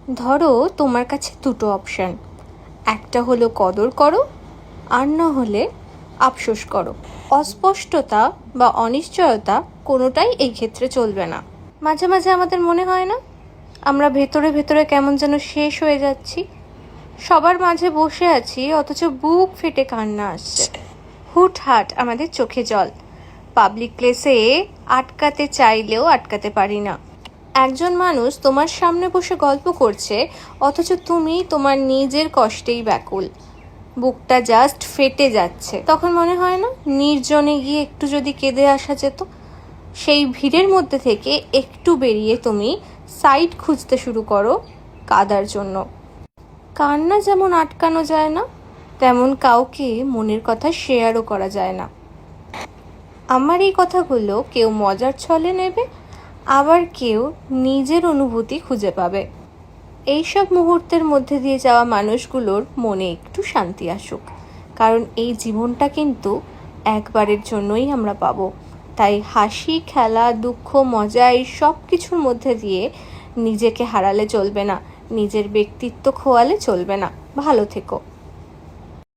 ধরো তোমার কাছে দুটো অপশান, একটা হলো কদর করো, আর না হলে আফসোস করো। অস্পষ্টতা বা অনিশ্চয়তা কোনোটাই এই ক্ষেত্রে চলবে না। মাঝে মাঝে আমাদের মনে হয় না আমরা ভেতরে ভেতরে কেমন যেন শেষ হয়ে যাচ্ছি, সবার মাঝে বসে আছি অথচ বুক ফেটে কান্না আসছে, হুটহাট আমাদের চোখে জল, পাবলিক প্লেসে আটকাতে চাইলেও আটকাতে পারি না। একজন মানুষ তোমার সামনে বসে গল্প করছে অথচ তুমি তোমার নিজের কষ্টেই ব্যাকুল, বুকটা জাস্ট ফেটে যাচ্ছে। তখন মনে হয় না নির্জনে গিয়ে একটু যদি কেঁদে আসা যেত। সেই ভিড়ের মধ্যে থেকে একটু বেরিয়ে তুমি সাইড খুঁজতে শুরু করো কাদার জন্য। কান্না যেমন আটকানো যায় না, তেমন কাউকে মনের কথা শেয়ারও করা যায় না। আমার এই কথাগুলো কেউ মজার ছলে নেবে, আবার কেউ নিজের অনুভূতি খুঁজে পাবে। এইসব মুহূর্তের মধ্যে দিয়ে যাওয়া মানুষগুলোর মনে একটু শান্তি আসুক, কারণ এই জীবনটা কিন্তু একবারের জন্যই আমরা পাবো। তাই হাসি, খেলা, দুঃখ, মজা এই সব কিছুর মধ্যে দিয়ে নিজেকে হারালে চলবে না, নিজের ব্যক্তিত্ব খোয়ালে চলবে না। ভালো থেকো।